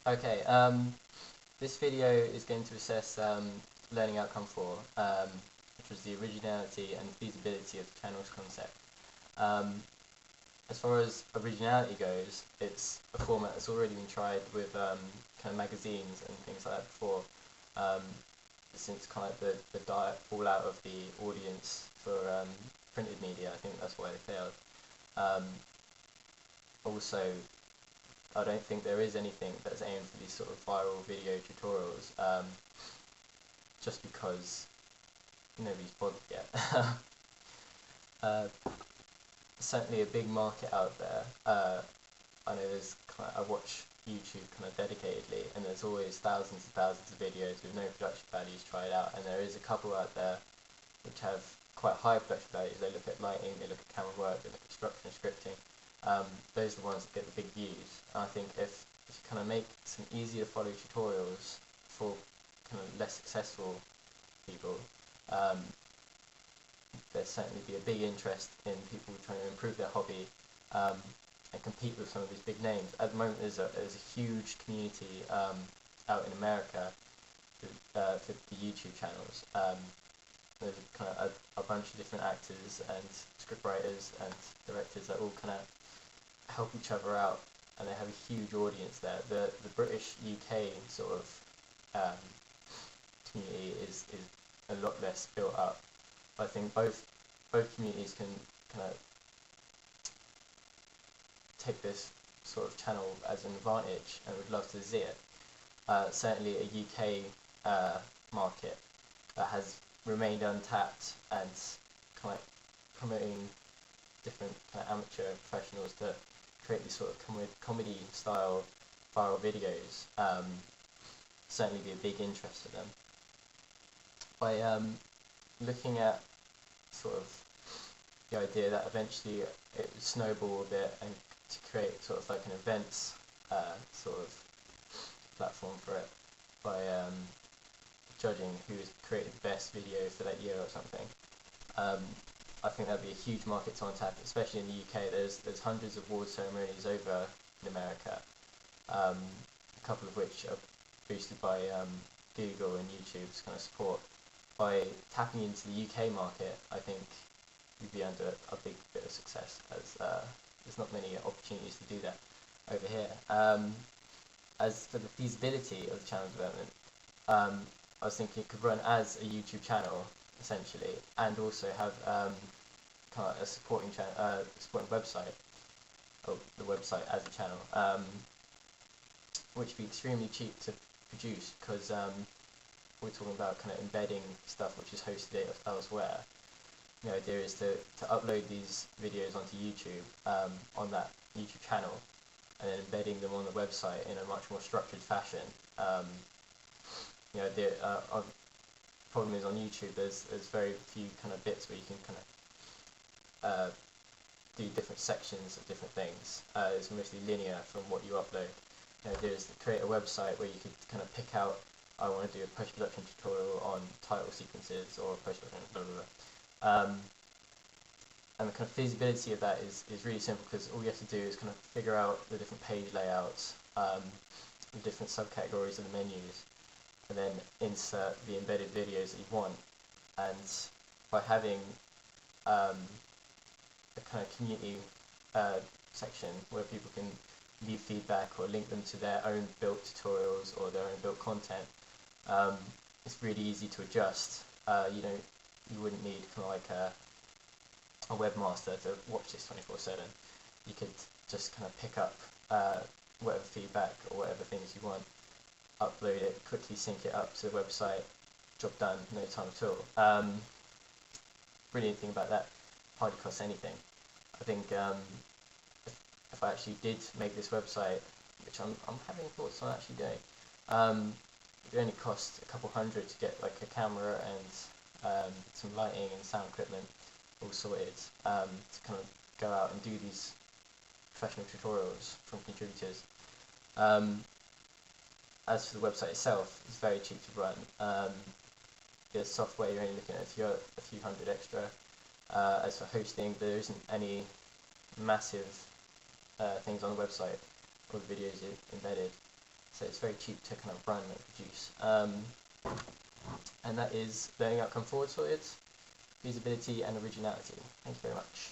Okay, this video is going to assess Learning Outcome 4, which was the originality and feasibility of the channel's concept. As far as originality goes, it's a format that's already been tried with kind of magazines and things like that before, since kind of the fallout of the audience for printed media. I think that's why they failed. Also, I don't think there is anything that's aimed for these sort of viral video tutorials, just because nobody's bothered yet. Certainly a big market out there. I know I watch YouTube kind of dedicatedly, and there's always thousands and thousands of videos with no production values tried out, and there is a couple out there which have quite high production values. They look at lighting, they look at camera work, they look at structure and scripting. Those are the ones that get the big views. And I think if you kind of make some easier to follow tutorials for kind of less successful people, there'd certainly be a big interest in people trying to improve their hobby and compete with some of these big names. At the moment, there's a huge community out in America for the YouTube channels. There's kind of a bunch of different actors and scriptwriters and directors that all kind of help each other out, and they have a huge audience there. The British UK sort of community is a lot less built up. I think both communities can kind of take this sort of channel as an advantage, and would love to see it. Certainly a UK market that has remained untapped, and kind of promoting different kind of amateur professionals to create these sort of comedy style viral videos. Certainly be a big interest for them. By looking at sort of the idea that eventually it would snowball a bit, and to create sort of like an events sort of platform for it, by judging who has created the best video for that year or something. I think that'd be a huge market to untap, especially in the UK. There's hundreds of award ceremonies over in America, a couple of which are boosted by Google and YouTube's kind of support. By tapping into the UK market, I think we'd be under a big bit of success, as there's not many opportunities to do that over here. As for the feasibility of the channel development, I was thinking it could run as a YouTube channel, essentially, and also have kind of a supporting website, or the website as a channel, which would be extremely cheap to produce, because we're talking about kind of embedding stuff which is hosted elsewhere. The idea is to upload these videos onto YouTube, on that YouTube channel, and then embedding them on the website in a much more structured fashion. The problem is on YouTube there's very few kind of bits where you can kind of do different sections of different things. It's mostly linear from what you upload. The idea is to create a website where you could kind of pick out, I want to do a post-production tutorial on title sequences, or a post-production blah blah blah. And the kind of feasibility of that is really simple, because all you have to do is kind of figure out the different page layouts, the different subcategories of the menus, and then insert the embedded videos that you want. And by having a kind of community section where people can leave feedback or link them to their own built tutorials or their own built content, it's really easy to adjust. You wouldn't need kind of like a webmaster to watch this 24/7. You could just kind of pick up whatever feedback or whatever things you want, upload it, quickly sync it up to the website, job done, no time at all. Brilliant thing about that, hardly costs anything. I think if I actually did make this website, which I'm having thoughts on actually doing, it would only cost a couple hundred to get like a camera and some lighting and sound equipment all sorted, to kind of go out and do these professional tutorials from contributors. As for the website itself, it's very cheap to run. The software, you're only looking at a few hundred extra. As for hosting, there isn't any massive things on the website. All the videos are embedded. so it's very cheap to kind of run and produce. And that is learning outcome forward sorted, feasibility and originality. Thank you very much.